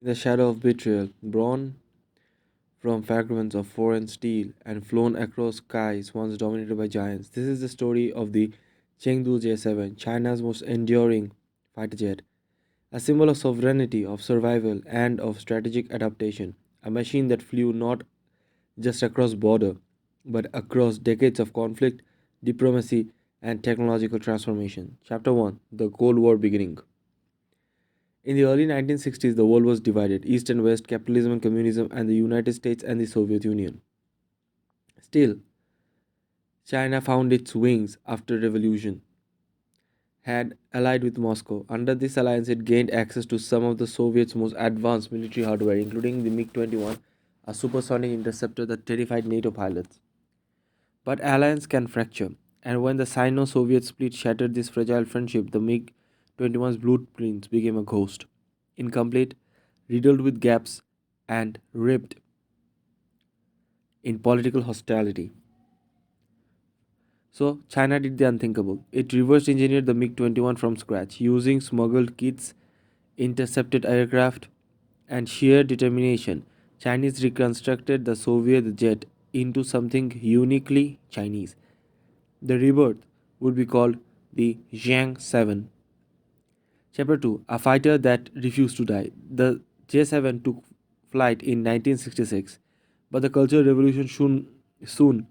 In the shadow of betrayal, born from fragments of foreign steel and flown across skies once dominated by giants. This is the story of the Cheng Du J7, China's most enduring fighter jet, a symbol of sovereignty, of survival, and of strategic adaptation. A machine that flew not just across border, but across decades of conflict, diplomacy, and technological transformation. Chapter 1: The Cold War Beginning. In the early 1960s, the world was divided: East and West, capitalism and communism, and the United States and the Soviet Union. Still, China found its wings after revolution, had allied with Moscow. Under this alliance, it gained access to some of the Soviets' most advanced military hardware, including the MiG-21, a supersonic interceptor that terrified NATO pilots. But alliance can fracture, and when the Sino-Soviet split shattered this fragile friendship, the MiG-21's blueprints became a ghost, incomplete, riddled with gaps, and ripped in political hostility. So, China did the unthinkable. It reverse engineered the MiG 21 from scratch, using smuggled kits, intercepted aircraft, and sheer determination. Chinese reconstructed the Soviet jet into something uniquely Chinese. The rebirth would be called the Zhang 7. Chapter 2: A fighter that refused to die. The J7 took flight in 1966, but the Cultural Revolution soon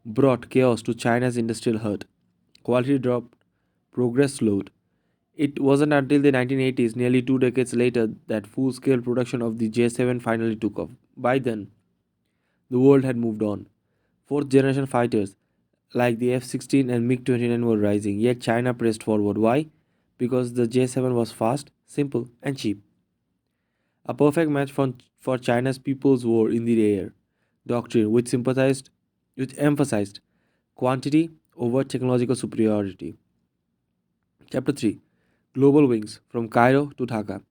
brought chaos to China's industrial hut. Quality dropped, progress slowed. It wasn't until the 1980s, nearly 2 decades later, that full scale production of the J7 finally took off. By then, the world had moved on. Fourth generation fighters like the F 16 and MiG 29 were rising, yet China pressed forward. Why? Because the J7 was fast, simple, and cheap. A perfect match for China's People's War in the air doctrine, which emphasized quantity over technological superiority. Chapter 3: Global Wings from Cairo to Dhaka.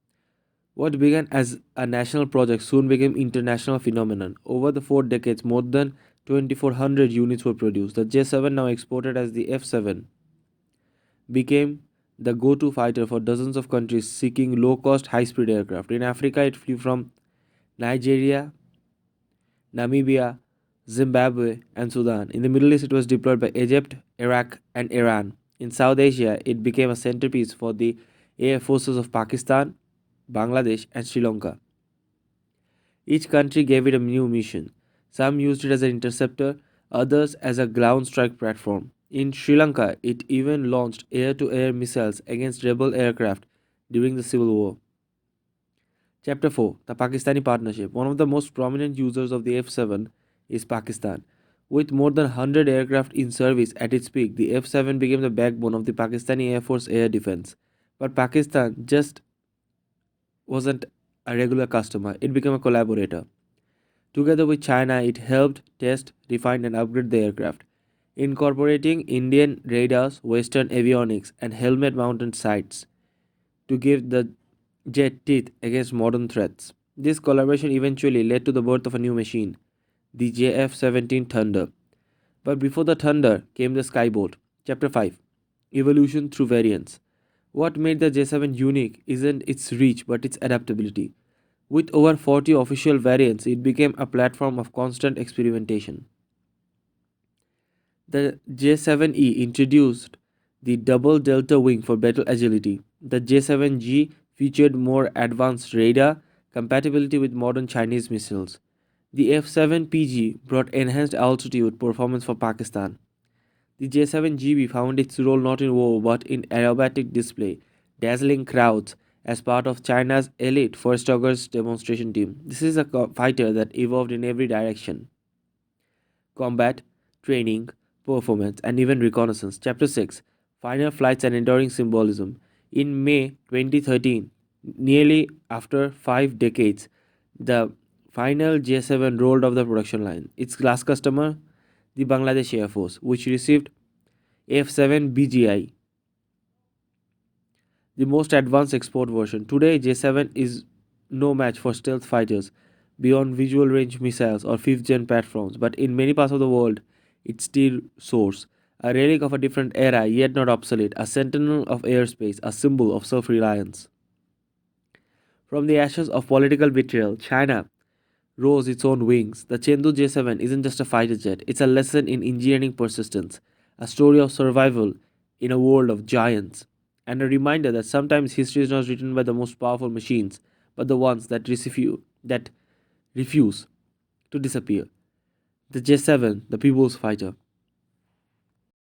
What began as a national project soon became international phenomenon. Over the 4 decades, more than 2,400 units were produced. The J7, now exported as the F7, became the go-to fighter for dozens of countries seeking low-cost, high-speed aircraft. In Africa, it flew from Nigeria, Namibia, Zimbabwe, and Sudan. In the Middle East, it was deployed by Egypt, Iraq, and Iran. In South Asia, it became a centerpiece for the air forces of Pakistan, Bangladesh, and Sri Lanka. Each country gave it a new mission. Some used it as an interceptor, others as a ground strike platform. In Sri Lanka, it even launched air to air missiles against rebel aircraft during the civil war. Chapter 4: The Pakistani Partnership. One of the most prominent users of the F7 is Pakistan. With more than 100 aircraft in service at its peak, the F7 became the backbone of the Pakistani Air Force air defense. But Pakistan just wasn't a regular customer, it became a collaborator. Together with China, it helped test, refine, and upgrade the aircraft, incorporating Indian radars, Western avionics, and helmet mounted sights to give the jet teeth against modern threats. This collaboration eventually led to the birth of a new machine, the JF 17 Thunder. But before the Thunder came the Skybolt. Chapter 5: Evolution through Variants. What made the J7 unique isn't its reach but its adaptability. With over 40 official variants, it became a platform of constant experimentation. The J7E introduced the double delta wing for better agility. The J7G featured more advanced radar compatibility with modern Chinese missiles. The F7PG brought enhanced altitude performance for Pakistan. The J7GB found its role not in war but in aerobatic display, dazzling crowds as part of China's elite first August demonstration team. This is a fighter that evolved in every direction: combat, training, performance, and even reconnaissance. Chapter 6: Final Flights and Enduring Symbolism. In May 2013, nearly after 5 decades, the final J7 rolled off the production line. Its last customer, the Bangladesh Air Force, which received F7 BGI, the most advanced export version. Today, J7 is no match for stealth fighters beyond visual range missiles or 5th gen platforms, but in many parts of the world, it still soars. A relic of a different era, yet not obsolete, a sentinel of airspace, a symbol of self reliance. From the ashes of political betrayal, China rose its own wings. The Chengdu J7 isn't just a fighter jet, it's a lesson in engineering persistence, a story of survival in a world of giants, and a reminder that sometimes history is not written by the most powerful machines, but the ones that refuse to disappear. The J7, the people's fighter.